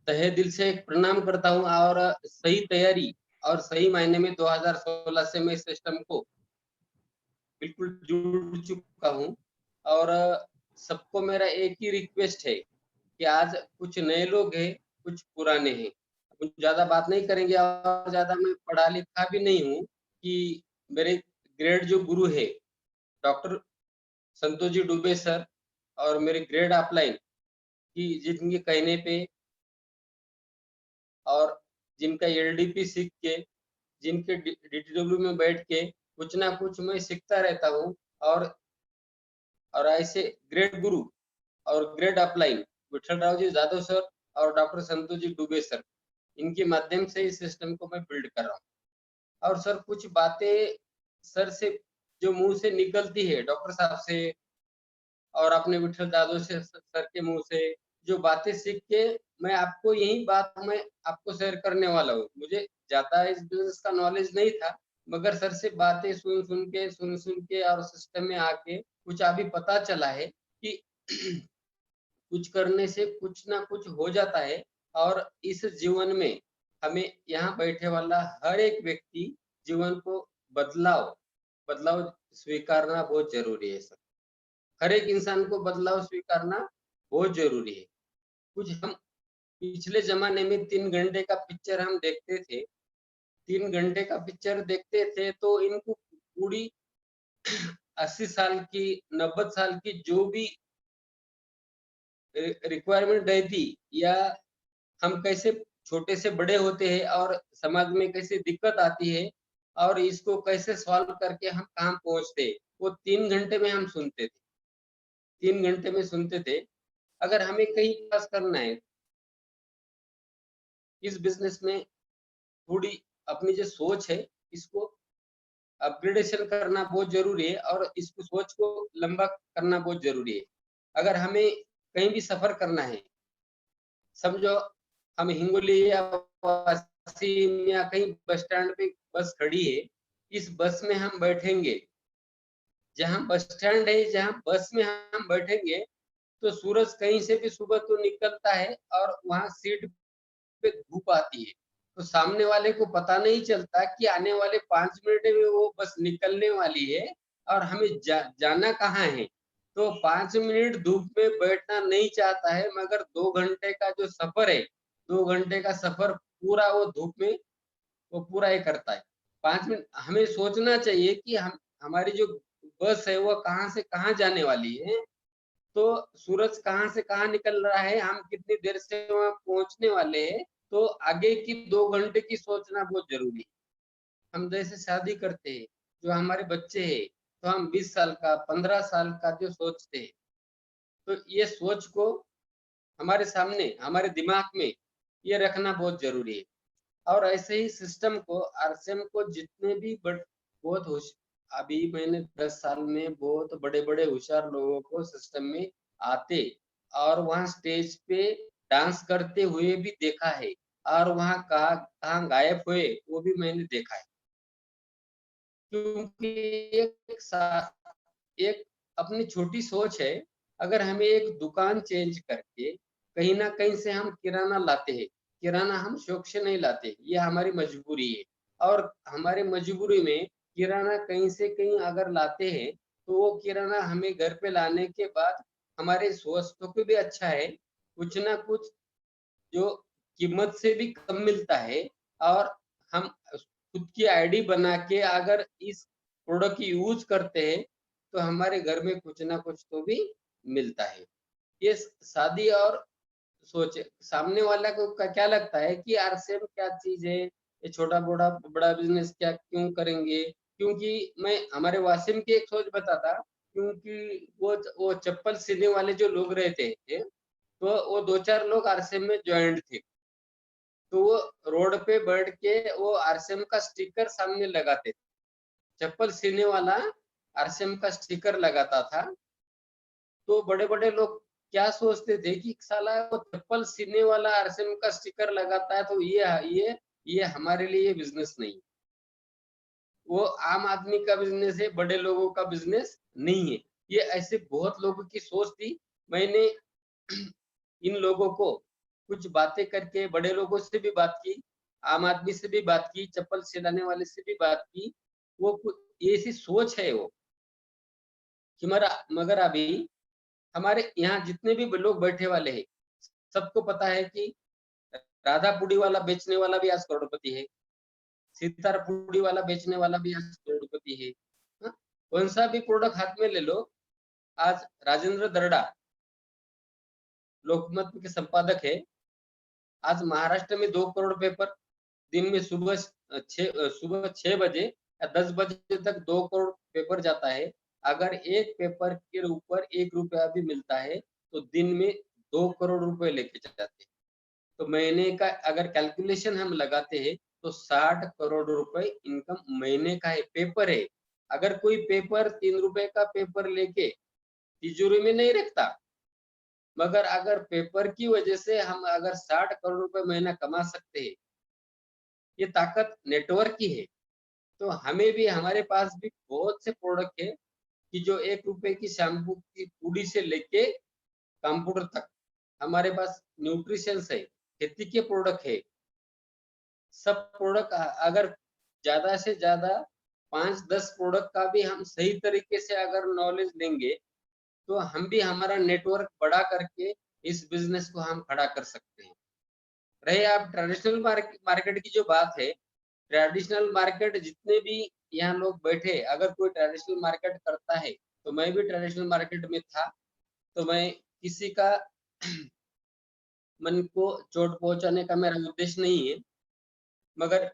तहे दिल से एक प्रणाम करता हूँ और सही तैयारी और सही मायने में 2016 से मैं इस सिस्टम को बिल्कुल जुड़ चुका हूँ। और सबको मेरा एक ही रिक्वेस्ट है कि आज कुछ नए लोग हैं, कुछ पुराने हैं। कुछ ज़्यादा बात नहीं करेंगे और ज़्यादा मैं पढ़ा लिखा भी नहीं हूँ कि मेरे ग्रेड जो गुरु है, डॉक्टर संतोष जी डुबे सर और मेरे ग्रेड अपलाइन कि जिनके कहने पे और जिनका एलडीपी सीख के, जिनके डीटीडब्ल्यू में बैठ के कुछ ना कुछ मैं सीखता रहता हूँ। और ऐसे ग्रेड गुरु और grade upline Vitthal Rao ji Jadav sir और डॉक्टर संतोष जी डुबे सर, इनके माध्यम से इस सिस्टम को मैं बिल्ड कर रहा हूँ। और सर कुछ बातें सर से जो मुंह से निकलती है, डॉक्टर साहब से और अपने विठल जादव से सर के मुंह से जो बातें सीख के मैं आपको यही बात मैं आपको शेयर करने वाला हूँ। मुझे ज्यादा इस बिजनेस का नॉलेज नहीं था, मगर सर से बातें सुन के और सिस्टम में आके कुछ अभी पता चला है कि कुछ करने से कुछ ना कुछ हो जाता है। और इस जीवन में हमें यहाँ बैठे वाला हर एक व्यक्ति जीवन को बदलाव बदलाव स्वीकारना बहुत जरूरी है सर। हर एक इंसान को बदलाव स्वीकारना बहुत जरूरी है। कुछ हम पिछले जमाने में 3 घंटे का पिक्चर हम देखते थे, 3 घंटे का पिक्चर देखते थे तो इनको पूरी 80 साल की 90 साल की जो भी रिक्वायरमेंट रहती, या हम कैसे छोटे से बड़े होते हैं और समाज में कैसे दिक्कत आती है और इसको कैसे सॉल्व करके हम कहाँ पहुंचते, वो 3 घंटे में हम सुनते थे। 3 घंटे में सुनते थे। अगर हमें कहीं पास करना है इस बिजनेस में, थोड़ी अपनी जो सोच है इसको अपग्रेडेशन करना बहुत जरूरी है और इसको सोच को लंबा करना बहुत जरूरी है। अगर हमें कहीं भी सफर करना है, समझो हम हिंगोली या वाशिम या कहीं बस स्टैंड पे बस खड़ी है, इस बस में हम बैठेंगे, जहाँ बस स्टैंड है जहाँ बस में हम बैठेंगे तो सूरज कहीं से भी सुबह तो निकलता है और वहां सीट पे धूप आती है। तो सामने वाले को पता नहीं चलता कि आने वाले 5 मिनट में वो बस निकलने वाली है और हमें जाना कहाँ है। तो 5 मिनट धूप में बैठना नहीं चाहता है, मगर 2 घंटे का जो सफर है, 2 घंटे का सफर पूरा वो धूप में वो पूरा ही करता है। 5 मिनट हमें सोचना चाहिए कि हम हमारी जो बस है वो कहाँ से कहाँ जाने वाली है। तो सूरज कहाँ से कहाँ निकल रहा है, हम कितनी देर से वहाँ पहुंचने वाले हैं। तो आगे की 2 घंटे की सोचना बहुत जरूरी है। हम जैसे शादी करते हैं, जो हमारे बच्चे हैं, तो हम 20 साल का 15 साल का जो सोचते हैं, तो ये सोच को हमारे सामने हमारे दिमाग में ये रखना बहुत जरूरी है। और ऐसे ही सिस्टम को आरसीएम को जितने भी बहुत होश अभी मैंने 10 साल में बहुत बड़े बड़े होशियार लोगों को सिस्टम में आते और वहां स्टेज पे डांस करते हुए भी देखा है, और वहां कहाँ कहाँ गायब हुए वो भी मैंने देखा है। क्योंकि एक अपनी छोटी सोच है। अगर हमें एक दुकान चेंज करके कहीं ना कहीं से हम किराना लाते हैं, किराना हम शौक से नहीं लाते, ये हमारी मजबूरी है। और हमारी मजबूरी में किराना कहीं से कहीं अगर लाते हैं तो वो किराना हमें घर पे लाने के बाद हमारे स्वास्थ्य को भी अच्छा है, कुछ ना कुछ जो कीमत से भी कम मिलता है। और हम खुद की आईडी बना के अगर इस प्रोडक्ट की यूज करते हैं तो हमारे घर में कुछ ना कुछ तो भी मिलता है। ये शादी और सोचे सामने वाला को क्या लगता है कि आरसीएम क्या चीज है, ये छोटा बड़ा बड़ा बिजनेस क्या क्यों करेंगे। क्योंकि मैं हमारे वासिम की एक सोच बताता, क्योंकि वो चप्पल सीने वाले जो लोग रहते थे, तो वो 2-4 लोग आरसीएम में ज्वाइंट थे। तो वो रोड पे बैठ के वो आरसीएम का स्टिकर सामने लगाते थे। चप्पल सीने वाला आरसीएम का स्टिकर लगाता था। तो बड़े बड़े लोग क्या सोचते थे कि साला वो चप्पल सीने वाला आरसीएम का स्टिकर लगाता है तो ये हमारे लिए बिजनेस नहीं, वो आम आदमी का बिजनेस है, बड़े लोगों का बिजनेस नहीं है। ये ऐसे बहुत लोगों की सोच थी। मैंने इन लोगों को कुछ बातें करके बड़े लोगों से भी बात की, आम आदमी से भी बात की, चप्पल सिलाने वाले से भी बात की। वो ऐसी सोच है वो कि मगर अभी हमारे यहाँ जितने भी लोग बैठे वाले हैं, सबको पता है कि राधा पुडी वाला बेचने वाला भी आज करोड़पति है, सितार पुडी वाला बेचने वाला भी आज करोड़पति है। हाँ? कौन सा भी प्रोडक्ट हाथ में ले लो, आज राजेंद्र दर्डा लोकमत के संपादक है। आज महाराष्ट्र में 2 करोड़ पेपर दिन में सुबह 6 बजे या 10 बजे तक 2 करोड़ पेपर जाता है। अगर एक पेपर के ऊपर 1 रुपया भी मिलता है तो दिन में 2 करोड़ रुपए लेके जाते हैं। तो महीने का अगर कैलकुलेशन हम लगाते हैं तो 60 करोड़ रुपए इनकम महीने का है, पेपर है। अगर कोई पेपर 3 रुपए का पेपर लेके तिजोरी में नहीं रखता, मगर अगर पेपर की वजह से हम अगर 60 करोड़ रुपए महीना कमा सकते हैं, ये ताकत नेटवर्क की है। तो हमें भी, हमारे पास भी बहुत से प्रोडक्ट है कि जो 1 रुपए की शैम्पू की पुड़ी से लेके कंप्यूटर तक हमारे पास न्यूट्रिशंस है, खेती के प्रोडक्ट है। सब प्रोडक्ट अगर ज्यादा से ज्यादा 5-10 प्रोडक्ट का भी हम सही तरीके से अगर नॉलेज लेंगे तो हम भी हमारा नेटवर्क बड़ा करके इस बिजनेस को हम खड़ा कर सकते हैं। रहे आप ट्रेडिशनल मार्केट की जो बात है, ट्रेडिशनल मार्केट जितने भी यहाँ लोग बैठे, अगर कोई ट्रेडिशनल मार्केट करता है, तो मैं भी ट्रेडिशनल मार्केट में था, तो मैं किसी का मन को चोट पहुंचाने का मेरा उद्देश्य नहीं है, मगर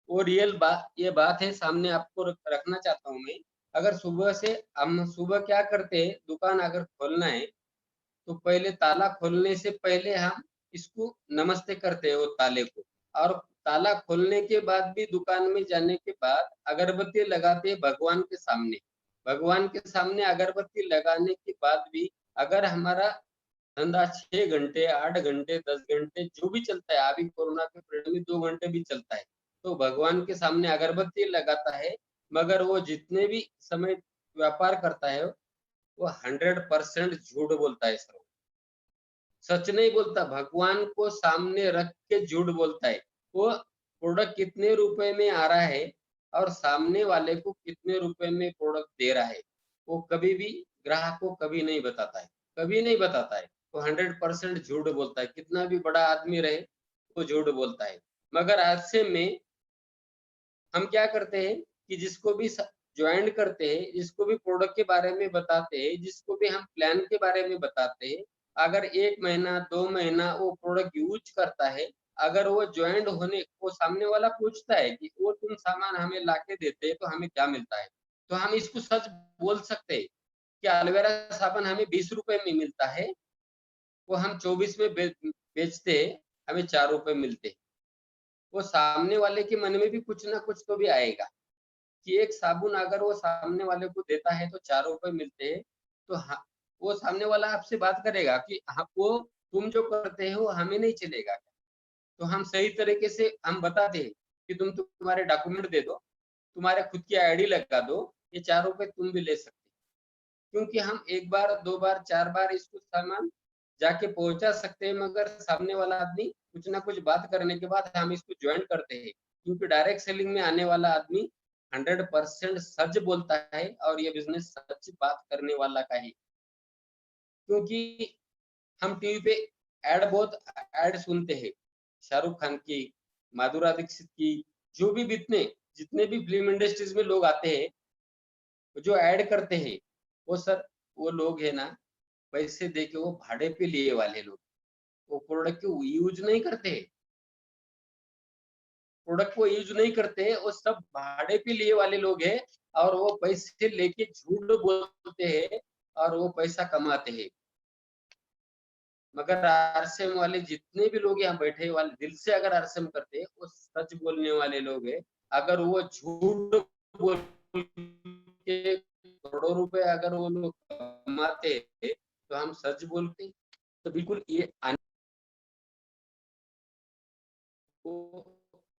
वो रियल ये बात है, सामने आपको रखना चाहता हूँ मैं। अगर सुबह से हम सुबह क्या करते हैं, दुकान अगर खोलना है तो पहले ताला खोलने से पहले हम इसको नमस्ते करते हैं वो ताले को, और ताला खोलने के बाद भी दुकान में जाने के बाद अगरबत्ती लगाते हैं भगवान के सामने। भगवान के सामने अगरबत्ती लगाने के बाद भी अगर हमारा धंधा 6 घंटे, 8 घंटे, 10 घंटे जो भी चलता है, अभी कोरोना के पीरियड में 2 घंटे भी चलता है, तो भगवान के सामने अगरबत्ती लगाता है, मगर वो जितने भी समय व्यापार करता है, वो 100% झूठ बोलता है सर। सच नहीं बोलता, भगवान को सामने रख के झूठ बोलता है। वो प्रोडक्ट कितने रुपए में आ रहा है और सामने वाले को कितने रुपए में प्रोडक्ट दे रहा है, वो कभी भी ग्राहक को कभी नहीं बताता है, कभी नहीं बताता है। वो 100% झूठ बोलता है, कितना भी बड़ा आदमी रहे वो झूठ बोलता है। मगर ऐसे में हम क्या करते हैं कि जिसको भी ज्वाइन करते हैं, जिसको भी प्रोडक्ट के बारे में बताते हैं, जिसको भी हम प्लान के बारे में बताते हैं, अगर 1 महीना 2 महीना वो प्रोडक्ट यूज करता है, अगर वो ज्वाइंट होने वो सामने वाला पूछता है कि वो तुम सामान हमें लाके देते हैं तो हमें क्या मिलता है, तो हम इसको सच बोल सकते हैं कि एलोवेरा साबुन हमें 20 रुपए में मिलता है, वो हम 24 में बेचते हैं, हमें 4 रुपए मिलते हैं। वो सामने वाले के मन में भी कुछ ना कुछ तो भी आएगा कि एक साबुन अगर वो सामने वाले को देता है तो 4 रुपए मिलते हैं, तो हाँ, वो सामने वाला आपसे बात करेगा कि हाँ, वो तुम जो करते हो हमें नहीं चलेगा। तो हम सही तरीके से हम बताते हैं कि तुम्हारे डॉक्यूमेंट दे दो, तुम्हारे खुद की आईडी लगा दो, ये 4 रुपए तुम भी ले सकते हो। क्योंकि हम 1 बार, 2 बार, 4 बार इसको सामान जाके पहुँचा सकते हैं, मगर सामने वाला आदमी कुछ ना कुछ बात करने के बाद हम इसको जॉइन करते हैं। क्योंकि डायरेक्ट सेलिंग में आने वाला आदमी 100% सच बोलता है और ये बिज़नेस सच बात करने वाला का है। क्योंकि हम टीवी पे बहुत ऐड सुनते हैं, शाहरुख खान की, माधुरी दीक्षित की, जो भी जितने भी फ़िल्म इंडस्ट्रीज़ में लोग आते हैं, जो ऐड करते हैं, वो सर वो लोग है ना, पैसे दे के वो भाड़े पे लिए वाले लोग, वो प्रोडक्ट को यूज़ नहीं करते, प्रोडक्ट को यूज़ नहीं करते, वो सब भाड़े पे लिए वाले लोग हैं और वो पैसे लेके झूठ बोलते हैं और वो पैसा कमाते हैं। मगर आरसीएम वाले जितने भी लोग यहाँ बैठे वाले दिल से अगर आरसीएम करते हैं, वो सच बोलने वाले लोग हैं। अगर वो झूठ बोल के करोड़ों रुपए अगर वो लोग कमाते हैं, तो हम सच बोलते हैं। तो बिल्कुल ये वो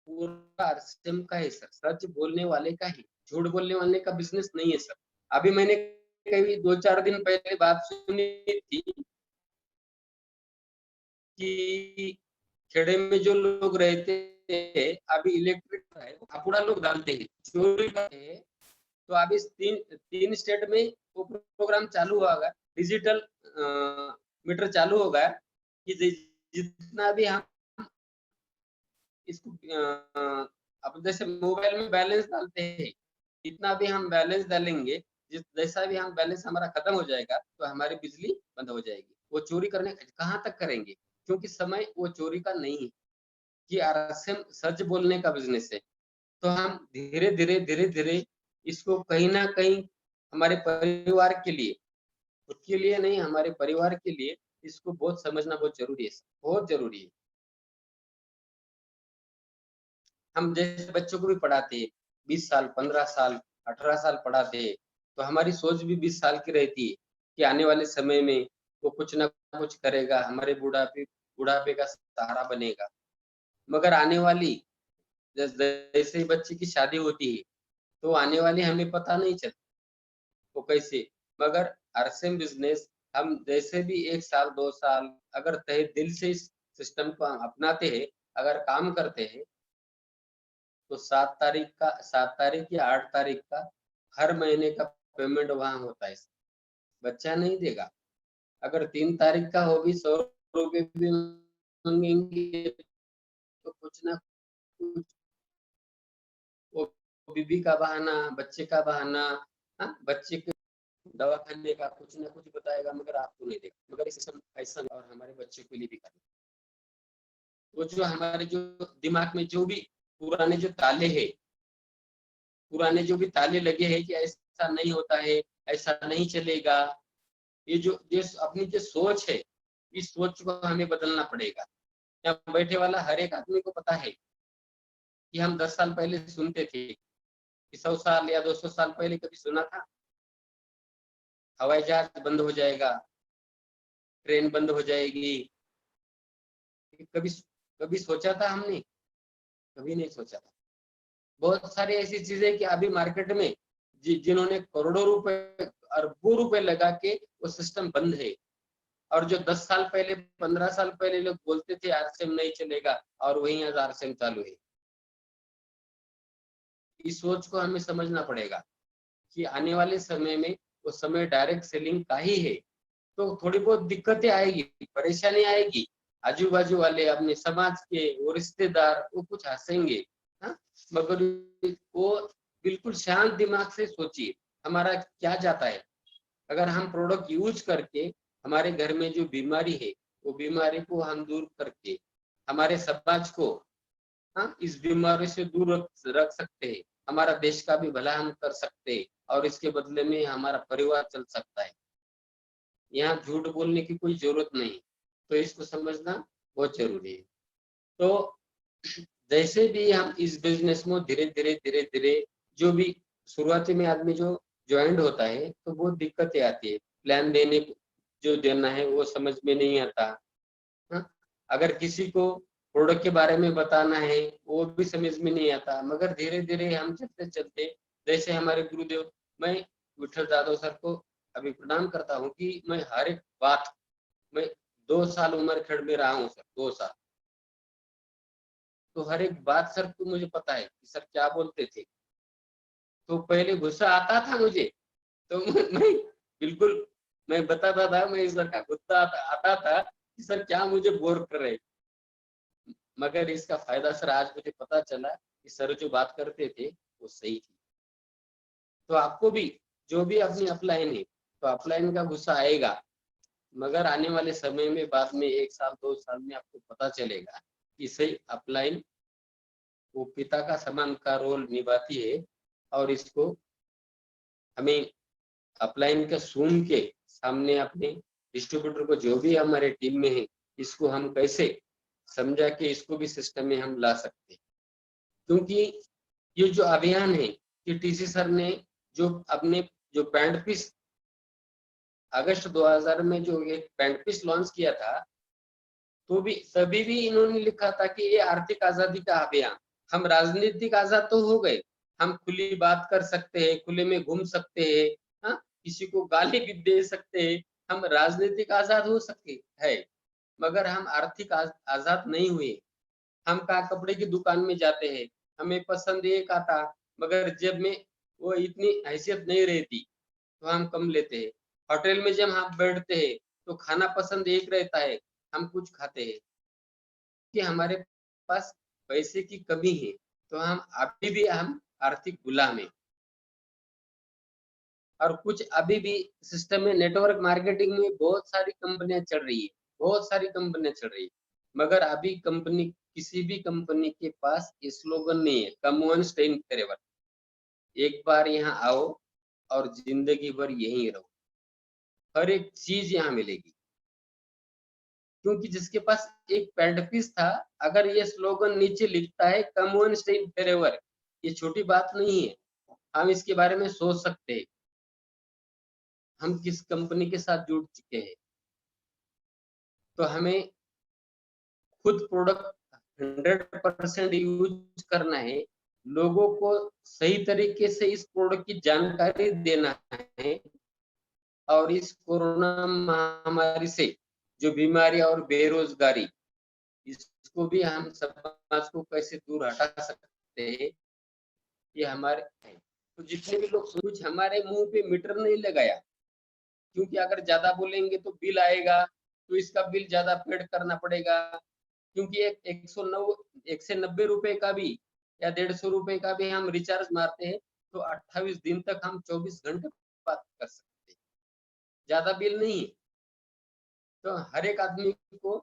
पूरा आरसीएम का है सर, सच बोलने वाले का है, झूठ बोलने वाले का बिजनेस नहीं है सर। अभी मैंने कभी 2-4 दिन पहले बात सुनी थी कि खेड़े में जो लोग रहते हैं, अभी इलेक्ट्रिक है, कपूड़ा लोग डालते हैं, चोरी करते हैं। तो अभी तीन स्टेट में वो प्रोग्राम चालू होगा, डिजिटल मीटर चालू होगा कि जितना भी हम इसको अब जैसे मोबाइल में बैलेंस डालते हैं, इतना भी हम बैलेंस डालेंगे, जैसा भी हम बैलेंस हमारा खत्म हो जाएगा तो हमारी बिजली बंद हो जाएगी। वो चोरी करने कहाँ तक करेंगे, क्योंकि समय वो चोरी का नहीं है, कि आरएसएम सच बोलने का बिजनेस है। तो हम धीरे धीरे धीरे धीरे इसको कहीं ना कहीं हमारे परिवार के लिए, खुद के लिए नहीं, हमारे परिवार के लिए इसको बहुत समझना बहुत जरूरी है, बहुत जरूरी है। हम जैसे बच्चों को भी पढ़ाते हैं, 20 साल 15 साल 18 साल पढ़ाते हैं, तो हमारी सोच भी 20 साल की रहती है कि आने वाले समय में वो कुछ ना कुछ करेगा, हमारे बुढ़ापे बुढ़ापे का सहारा बनेगा। मगर आने वाली जैसे ही बच्चे की शादी होती है, तो आने वाली हमें पता नहीं चलता वो कैसे। मगर आरएसएम बिजनेस हम जैसे भी 1 साल 2 साल अगर तहे दिल से इस सिस्टम को अपनाते हैं, अगर काम करते हैं, तो 7 तारीख या 8 तारीख का हर महीने का पेमेंट वहाँ होता है। बच्चा नहीं देगा। अगर 3 तारीख का हो भी 100 रुपए भी मांगेंगे तो कुछ ना कुछ वो बीबी का बहाना, बच्चे का बहाना, हाँ, बच्चे के दवा खाने का कुछ ना कुछ बताएगा, मगर आपको नहीं देगा। मगर ये सिस्टम ऐसा और हमारे बच्चे के लिए भी करना। वो जो हमारे जो दिमाग में जो भी पुराने जो ताले हैं, पुराने जो भी ताले लगे हैं कि ऐसा नहीं होता है, ऐसा नहीं चलेगा, ये जो अपनी जो सोच है, इस सोच को हमें बदलना पड़ेगा। यहाँ बैठे वाला हर एक आदमी को पता है कि हम 10 साल पहले सुनते थे कि 100 साल या 200 साल पहले कभी सुना था हवाई जहाज बंद हो जाएगा, ट्रेन बंद हो जाएगी? कभी कभी सोचा था हमने? कभी नहीं सोचा था। बहुत सारी ऐसी चीजें कि अभी मार्केट में जिन्होंने करोड़ों रुपए अरबों रुपए लगा के वो सिस्टम बंद है, और जो 10 साल पहले 15 साल पहले लोग बोलते थे आरसीएम नहीं चलेगा, और वहीं आज आरसीएम चालू है। इस सोच को हमें समझना पड़ेगा कि आने वाले समय में वो समय डायरेक्ट सेलिंग का ही है। तो थोड़ी बहुत दिक्कतें आएगी, परेशानी आएगी, आजू बाजू वाले अपने समाज के वो रिश्तेदार वो कुछ हंसेंगे, हाँ, मगर वो बिल्कुल शांत दिमाग से सोचिए हमारा क्या जाता है। अगर हम प्रोडक्ट यूज करके हमारे घर में जो बीमारी है वो बीमारी को हम दूर करके हमारे समाज को, हाँ, इस बीमारी से दूर रख सकते हैं, हमारा देश का भी भला हम कर सकते हैं, और इसके बदले में हमारा परिवार चल सकता है। यहाँ झूठ बोलने की कोई जरूरत नहीं, तो इसको समझना बहुत जरूरी है। तो जैसे भी हम इस बिजनेस में धीरे धीरे धीरे धीरे जो भी शुरुआती में आदमी जो ज्वाइंट होता है तो बहुत दिक्कतें आती है, प्लान देने जो देना है वो समझ में नहीं आता, हाँ? अगर किसी को प्रोडक्ट के बारे में बताना है वो भी समझ में नहीं आता, मगर धीरे धीरे हम चलते चलते, जैसे हमारे गुरुदेव, मैं विठल जादव सर को अभी प्रणाम करता हूँ कि मैं हर एक बात, मैं 2 साल उम्र खेड़ में रहा हूँ सर, 2 साल, तो हर एक बात सर को मुझे पता है कि सर क्या बोलते थे। तो पहले गुस्सा आता था मुझे, तो मैं बिल्कुल मैं बताता था, मैं सर का गुस्सा आता था कि सर क्या मुझे बोर कर रहे। मगर इसका फायदा सर आज मुझे पता चला कि सर जो बात करते थे वो सही थी। तो आपको भी जो भी अपनी अपलाइन है, तो अपलाइन का गुस्सा आएगा, मगर आने वाले समय में बाद में 1 साल 2 साल में आपको पता चलेगा कि सही अपलाइन वो पिता का समान का रोल निभाती है। और इसको हमें अपलाइन का सुन के सामने अपने डिस्ट्रीब्यूटर को जो भी हमारे टीम में है, इसको हम कैसे समझा के इसको भी सिस्टम में हम ला सकते हैं। क्योंकि ये जो अभियान है कि टीसी सर ने जो अपने जो पैंट पीस अगस्त 2000 में जो ये पैंट पीस लॉन्च किया था, तो भी तभी भी इन्होंने लिखा था कि ये आर्थिक आजादी का अभियान। हम राजनीतिक आजाद तो हो गए, हम खुली बात कर सकते हैं, खुले में घूम सकते हैं, हाँ, किसी को गाली भी दे सकते हैं, हम राजनीतिक आजाद हो सकते है, मगर हम आर्थिक आजाद नहीं हुए। हम कहा कपड़े की दुकान में जाते हैं, हमें पसंद एक आता, मगर जेब में वो इतनी हैसियत नहीं रहती, तो हम कम लेते हैं। होटल में जब हम बैठते हैं तो खाना पसंद एक रहता है, हम कुछ खाते हैं कि हमारे पास पैसे की कमी है, तो हम अभी भी हम आर्थिक गुलाम हैं। और कुछ अभी भी सिस्टम में नेटवर्क मार्केटिंग में बहुत सारी कंपनियां चल रही है, बहुत सारी कंपनियां चल रही है, मगर अभी कंपनी किसी भी कंपनी के पास ये स्लोगन नहीं है, कम वन स्टे इन फॉरएवर। एक बार यहाँ आओ और जिंदगी भर यहीं रहो। हर एक चीज यहाँ मिलेगी, क्योंकि जिसके पास एक पैंट पीस था, अगर ये स्लोगन नीचे लिखता है कम वन स्टे इन फॉरएवर, ये छोटी बात नहीं है। हम इसके बारे में सोच सकते हैं, हम किस कंपनी के साथ जुड़ चुके हैं। तो हमें खुद प्रोडक्ट 100% यूज करना है, लोगों को सही तरीके से इस प्रोडक्ट की जानकारी देना है, और इस कोरोना महामारी से जो बीमारी और बेरोजगारी, इसको भी हम समाज को कैसे दूर हटा सकते हैं, ये हमारे। तो जितने भी लोग, कुछ हमारे मुंह पे मीटर नहीं लगाया, क्योंकि अगर ज्यादा बोलेंगे तो बिल आएगा, तो इसका बिल ज्यादा पेड करना पड़ेगा, क्योंकि एक से 90 रुपए का भी या 150 रुपए का भी हम रिचार्ज मारते हैं, तो 28 दिन तक हम 24 घंटे बात कर सकते हैं, ज्यादा बिल नहीं है। तो हर एक आदमी को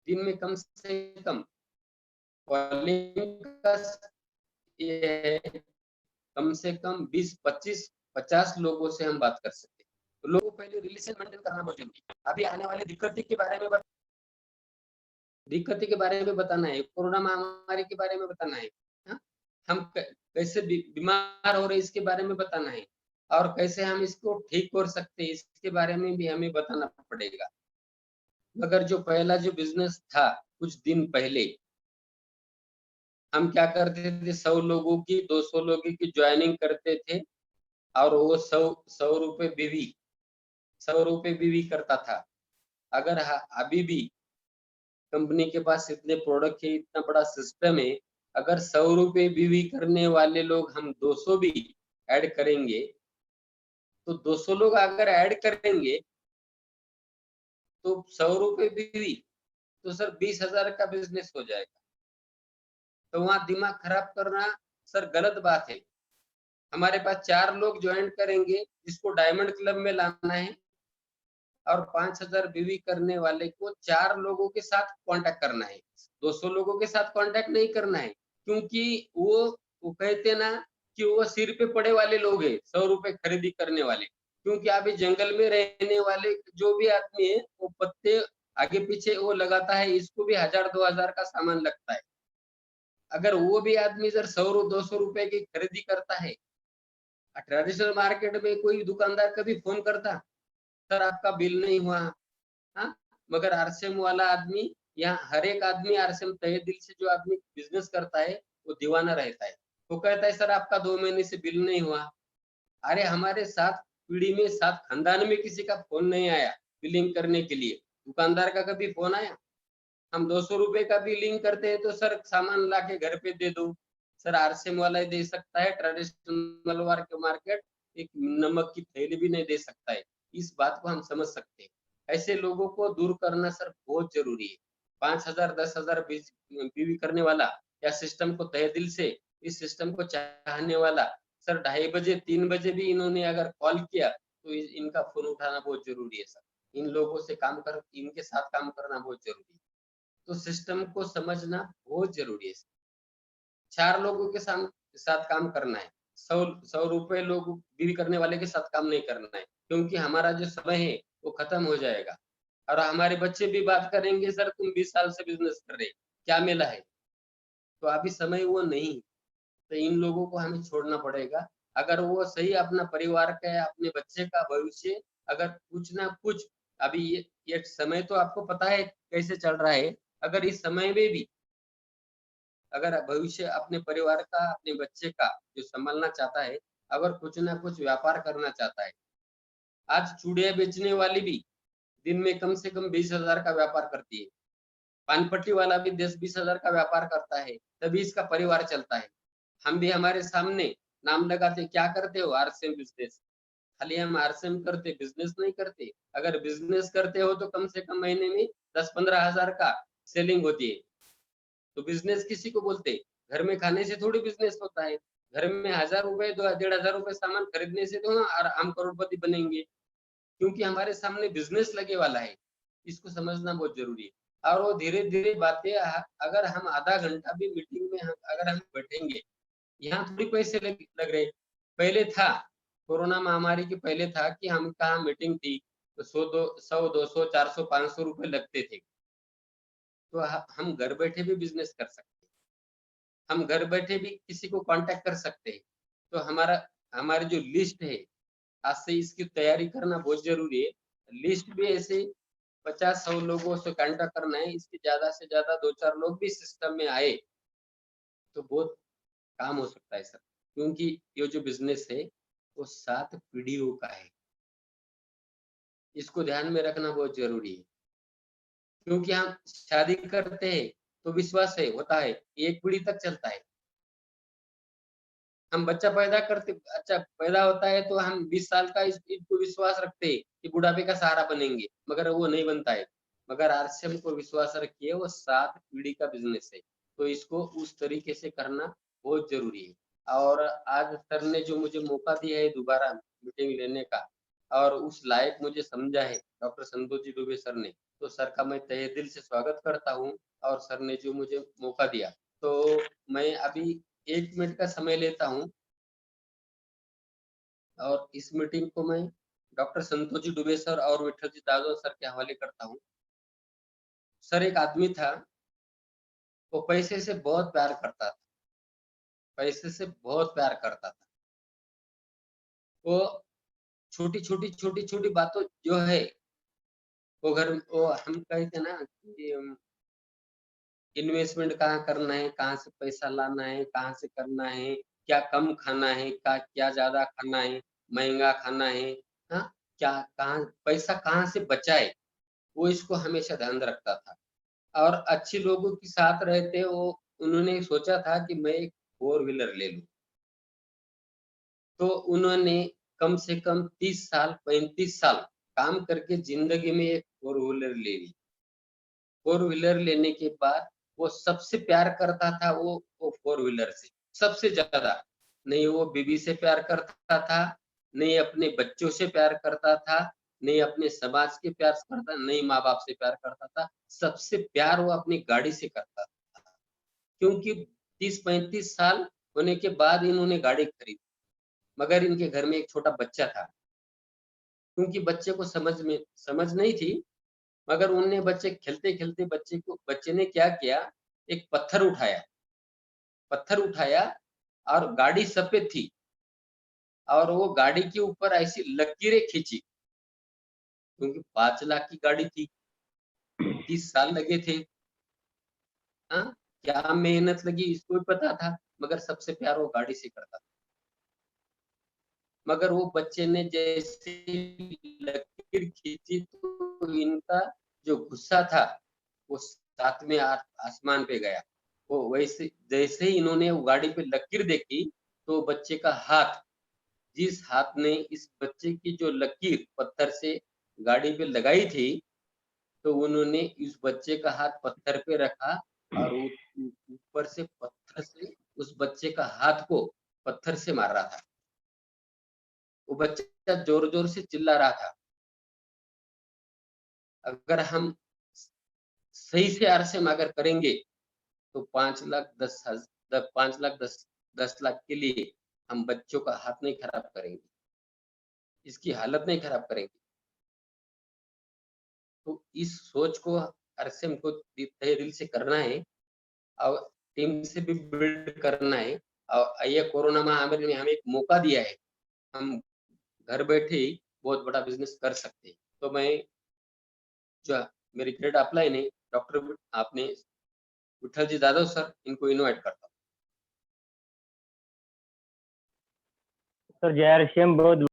दिन में कम से कम कॉलिंग का ये कम से कम 20, 25, 50 लोगों से हम बात कर सकते हैं। तो लोगों को पहले रिलेशन मेंटेन करना बहुत जरूरी है। अभी आने वाले दिक्कतें के बारे में बताना है, कोरोना महामारी के बारे में बताना है, हा? हम कैसे बीमार हो रहे इसके बारे में बताना है, और कैसे हम इसको ठीक कर सकते हैं इसके बारे में भी हमें बताना पड़ेगा। मगर जो पहला जो बिजनेस था कुछ दिन पहले, हम क्या करते थे, 100 लोगों की 200 लोगों की ज्वाइनिंग करते थे, और वो 100 रुपए बीवी 100 रुपए बीवी करता था। अगर अभी भी कंपनी के पास इतने प्रोडक्ट है, इतना बड़ा सिस्टम है, अगर 100 रुपए बीवी करने वाले लोग हम 200 भी ऐड करेंगे, तो 200 लोग अगर ऐड करेंगे तो 100 रुपए बीवी, तो सर 20,000 का बिजनेस हो जाएगा। तो वहां दिमाग खराब करना सर गलत बात है। हमारे पास 4 लोग ज्वाइन करेंगे, जिसको डायमंड क्लब में लाना है, और 5,000 बीवी करने वाले को 4 लोगों के साथ कांटेक्ट करना है, 200 लोगों के साथ कांटेक्ट नहीं करना है, क्योंकि वो कहते ना कि वो सिर पे पड़े वाले लोग हैं, 100 रुपए खरीदी करने वाले। क्योंकि अभी जंगल में रहने वाले जो भी आदमी है, वो पत्ते आगे पीछे वो लगाता है, इसको भी 1,000-2,000 का सामान लगता है। अगर वो भी आदमी सर 100-200 रुपए की खरीदी करता है, ट्रेडिशनल मार्केट में कोई दुकानदार कभी फोन करता, सर आपका बिल नहीं हुआ, हाँ? मगर आरसीएम वाला आदमी, यहाँ हर एक आदमी आरसीएम तहे दिल से जो आदमी बिजनेस करता है, वो दीवाना रहता है। वो कहता है सर आपका 2 महीने से बिल नहीं हुआ। अरे हमारे 7 पीढ़ी में 7 खानदान में किसी का फोन नहीं आया बिलिंग करने के लिए, दुकानदार का कभी फोन आया? हम 200 रुपए का बिलिंग करते हैं तो सर सामान ला के घर पे दे दो। सर आरसीएम वाला ही दे सकता है, ट्रेडिशनल मार्केट एक नमक की थैली भी नहीं दे सकता है। इस बात को हम समझ सकते हैं। ऐसे लोगों को दूर करना सर बहुत जरूरी है। 5,000 10,000 बीवी करने वाला, या सिस्टम को तहे दिल से इस सिस्टम को चाहने वाला, सर 2:30 बजे 3 बजे भी इन्होंने अगर कॉल किया, तो इनका फोन उठाना बहुत जरूरी है सर। इन लोगों से काम कर, इनके साथ काम करना बहुत जरूरी है। तो सिस्टम को समझना बहुत जरूरी है। 4 लोगों के साथ काम करना है, 100 रुपए लोग डील करने वाले के साथ काम नहीं करना है, क्योंकि हमारा जो समय है वो खत्म हो जाएगा। और हमारे बच्चे भी बात करेंगे, सर तुम 20 साल से बिजनेस कर रहे, क्या मिला है? तो अभी समय वो नहीं, तो इन लोगों को हमें छोड़ना पड़ेगा। अगर वो सही अपना परिवार का या अपने बच्चे का भविष्य, अगर कुछ ना कुछ, अभी ये समय तो आपको पता है कैसे चल रहा है, अगर इस समय में भी अगर भविष्य अपने परिवार का, अपने बच्चे का जो संभालना चाहता है, अगर कुछ ना कुछ व्यापार करना चाहता है, आज चूड़ियां बेचने वाली भी दिन में कम से कम 20,000 का व्यापार करती है। पान पट्टी वाला भी 10-20 हजार का व्यापार करता है, तभी इसका परिवार चलता है। हम भी हमारे सामने नाम लगाते, क्या करते हो? RCM business. खाली हम आरसीएम करते, बिजनेस नहीं करते। अगर बिजनेस करते हो तो कम से कम महीने में 10-15 हजार का सेलिंग होती है। तो बिजनेस किसी को बोलते? घर में खाने से थोड़ी बिजनेस होता है। घर में 1000 रुपए, 1500 रुपए सामान खरीदने से तो हम करोड़पति बनेंगे, क्योंकि हमारे सामने बिजनेस लगे वाला है। इसको समझना बहुत जरूरी है। और वो धीरे-धीरे बातें, अगर हम आधा घंटा भी मीटिंग में अगर हम बैठेंगे, यहाँ थोड़ी पैसे लग रहे। पहले था, कोरोना महामारी के पहले था कि हम कहाँ मीटिंग थी तो 100, 200, 400, 500 रुपए लगते थे। तो हम घर बैठे भी बिजनेस कर सकते हैं। हम घर बैठे भी किसी को कांटेक्ट कर सकते हैं। तो हमारी जो लिस्ट है, आज से इसकी तैयारी करना बहुत जरूरी है। लिस्ट भी ऐसे 50-100 लोगों से कांटेक्ट करना है। इसके ज्यादा से ज्यादा 2-4 लोग भी सिस्टम में आए तो बहुत काम हो सकता है सर, क्योंकि ये जो बिजनेस है वो 7 पीढ़ियों का है। इसको ध्यान में रखना बहुत जरूरी है, क्योंकि हम शादी करते हैं तो विश्वास है, होता है, एक पीढ़ी तक चलता है। हम बच्चा पैदा करते, अच्छा पैदा होता है तो हम 20 साल का इसको विश्वास रखते हैं कि बुढ़ापे का सहारा बनेंगे, मगर वो नहीं बनता है। मगर आरसीएम को विश्वास रखिए, वो 7 पीढ़ी का बिजनेस है, तो इसको उस तरीके से करना बहुत जरूरी है। और आज सर ने जो मुझे मौका दिया है दोबारा मीटिंग लेने का, और उस लायक मुझे समझा है डॉक्टर संतोष जी दुबे सर ने, तो सर का मैं तहे दिल से स्वागत करता हूँ। और सर ने जो मुझे मौका दिया, तो मैं अभी 1 मिनट का समय लेता हूँ और इस मीटिंग को मैं डॉक्टर संतोष जी दुबे सर और विठल जी जाधव सर के हवाले करता हूँ। सर एक आदमी था, वो पैसे से बहुत प्यार करता था, पैसे से बहुत प्यार करता था। वो छोटी-छोटी बातों जो है, वो हम कहते ना कि इन्वेस्टमेंट कहाँ करना है, कहाँ से पैसा लाना है, कहाँ से करना है, क्या कम खाना है, क्या ज़्यादा खाना है, महँगा खाना है, हाँ? क्या कहाँ पैसा कहाँ से बचाए, वो इसको हमेशा ध्यान रखता था। और अच्छे लोगों के साथ रहते वो, उन्होंने सोचा था कि मैं एक 4 व्हीलर ले लूँ। तो उन्होंने कम से कम 30 साल, 35 साल काम करके ज़िंदगी में एक 4 व्हीलर ले ली। 4 व्हीलर लेने के बाद वो सबसे प्यार करता था, वो 4 व्हीलर से, सबसे ज़्यादा। नहीं वो बीवी से प्यार करता था, नहीं अपने बच्चों से प्यार करता था, नहीं अपने समाज के प्यार से करता, नहीं माँ-बाप से प्यार करता था, सबसे प्यार वो अपनी गाड़ी से करता था। क्योंकि 30-35 साल होने के बाद इन्होंने गाड़ी खरीदी, मगर इनके घर में एक छोटा बच्चा था। क्योंकि बच्चे को समझ नहीं थी, मगर उनने बच्चे खेलते-खेलते बच्चे ने क्या किया, एक पत्थर उठाया और गाड़ी सफ़ेद थी और वो गाड़ी के ऊपर ऐसी लकीरें खींची, क्योंकि 5 लाख की गाड़ी थी, 30 साल लगे थे। हाँ, क्या मेहनत लगी इसको भी पता था, मगर सबसे प्यार वो गाड़ी से करता था। मगर वो बच्चे ने जैसे लकीर खींची तो इनका जो गुस्सा था, वो 7वें आसमान पे गया। वो वैसे जैसे ही इन्होंने वो गाड़ी पे लकीर देखी, तो बच्चे का हाथ, जिस हाथ ने इस बच्चे की जो लकीर पत्थर से गाड़ी पे लगाई थी, तो उन्होंने इस बच्चे का हाथ पत्थर पे रखा और ऊपर से पत्थर से उस बच्चे का हाथ को पत्थर से मार रहा था। वो बच्चा ज़ोर-ज़ोर से चिल्ला रहा था। अगर हम सही से आरसीएम अगर करेंगे, तो 5 लाख 10 लाख के लिए हम बच्चों का हाथ नहीं खराब करेंगे, इसकी हालत नहीं खराब करेंगे। तो इस सोच को आरसीएम को तहे दिल से करना है और टीम से भी बिल्ड करना है। और ये कोरोना महामारी ने हमें एक मौका दिया है, हम घर बैठे ही बहुत बड़ा बिज़नेस कर सकते हैं। तो मैं जो मेरी ग्रेड अपलाइन है, डॉक्टर आपने विठल जी जाधव सर, इनको इनवाइट करता हूँ। सर जय श्याम, बहुत